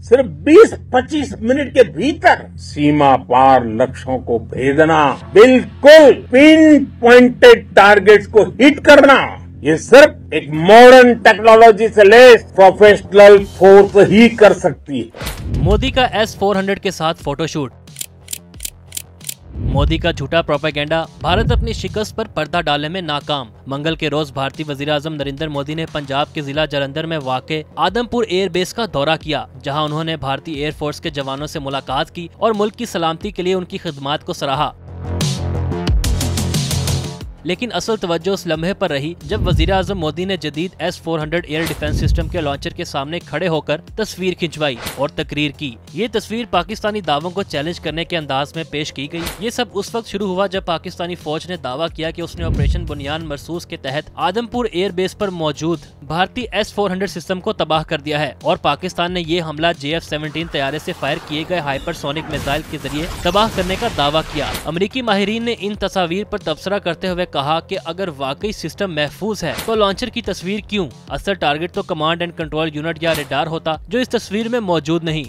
सिर्फ 20-25 मिनट के भीतर सीमा पार लक्ष्यों को भेदना, बिल्कुल पिन पॉइंटेड टारगेट्स को हिट करना, ये सिर्फ एक मॉडर्न टेक्नोलॉजी से लैस प्रोफेशनल फोर्स ही कर सकती है। मोदी का S-400 के साथ फोटोशूट। मोदी का झूठा प्रोपेगेंडा, भारत अपनी शिकस्त पर पर्दा डालने में नाकाम। मंगल के रोज भारतीय वजीर-ए-आज़म नरेंद्र मोदी ने पंजाब के जिला जालंधर में वाक़े आदमपुर एयरबेस का दौरा किया, जहां उन्होंने भारतीय एयरफोर्स के जवानों से मुलाकात की और मुल्क की सलामती के लिए उनकी खिदमत को सराहा। लेकिन असल तवज्जो उस लम्हे पर रही जब वजीर-ए-आज़म मोदी ने जदीद S-400 एयर डिफेंस सिस्टम के लॉन्चर के सामने खड़े होकर तस्वीर खिंचवाई और तकरीर की। ये तस्वीर पाकिस्तानी दावों को चैलेंज करने के अंदाज में पेश की गई। ये सब उस वक्त शुरू हुआ जब पाकिस्तानी फौज ने दावा किया कि उसने ऑपरेशन बुनियान मरसूस के तहत आदमपुर एयर बेस पर मौजूद भारतीय S-400 सिस्टम को तबाह कर दिया है और पाकिस्तान ने ये हमला JF-17 तैयारे से फायर किए गए हाइपरसोनिक मिसाइल के जरिए तबाह करने का दावा किया। अमेरिकी माहिरीन ने इन तस्वीर पर तबसरा करते हुए कहा कि अगर वाकई सिस्टम महफूज है तो लॉन्चर की तस्वीर क्यों? असल टारगेट तो कमांड एंड कंट्रोल यूनिट या रेडार होता, जो इस तस्वीर में मौजूद नहीं।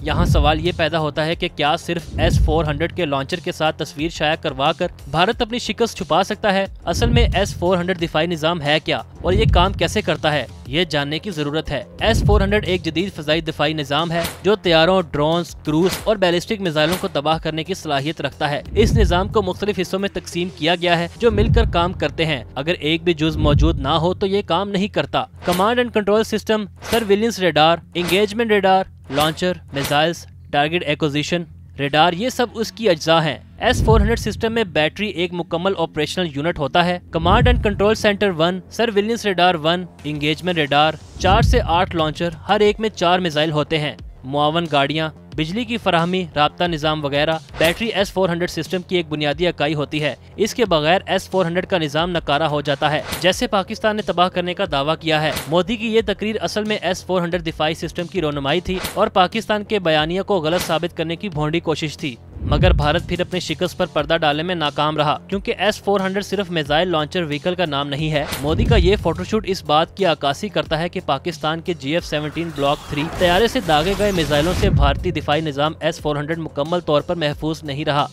यहाँ सवाल ये पैदा होता है कि क्या सिर्फ S-400 के लॉन्चर के साथ तस्वीर शाया करवा कर भारत अपनी शिकस्त छुपा सकता है? असल में S-400 दिफाई निजाम है क्या और ये काम कैसे करता है, ये जानने की जरूरत है। S-400 एक जदीद फजाई दिफाई निजाम है जो तैयारों, ड्रोन्स, क्रूज और बैलिस्टिक मिसाइलों को तबाह करने की सलाहियत रखता है। इस निजाम को मुख्तलिफ हिस्सों में तकसीम किया गया है जो मिलकर काम करते हैं। अगर एक भी जुज मौजूद ना हो तो ये काम नहीं करता। Command and control system, surveillance radar, engagement radar, launcher, missiles, target acquisition radar, ये सब उसकी अज्जा हैं। S-400 सिस्टम में बैटरी एक मुकम्मल ऑपरेशनल यूनिट होता है। Command and control centre 1, surveillance radar 1, engagement radar, 4 से 8 लॉन्चर, हर एक में 4 मिसाइल होते हैं, मुआवन गाड़ियाँ, बिजली की फराहमी, राब्ता निजाम वगैरह। बैटरी S-400 सिस्टम की एक बुनियादी इकाई होती है। इसके बगैर S-400 का निजाम नकारा हो जाता है, जैसे पाकिस्तान ने तबाह करने का दावा किया है। मोदी की ये तकरीर असल में S-400 दिफाई सिस्टम की रोनुमाई थी और पाकिस्तान के बयानिया को गलत साबित करने की भोंडी कोशिश थी। मगर भारत फिर अपनी शिकस्त पर पर्दा डालने में नाकाम रहा, क्योंकि S-400 सिर्फ मिसाइल लॉन्चर व्हीकल का नाम नहीं है। मोदी का ये फोटोशूट इस बात की अक्कासी करता है कि पाकिस्तान के JF-17 ब्लॉक 3 तैयारे से दागे गए मिसाइलों से भारतीय दिफाई निजाम S-400 मुकम्मल तौर पर महफूज नहीं रहा।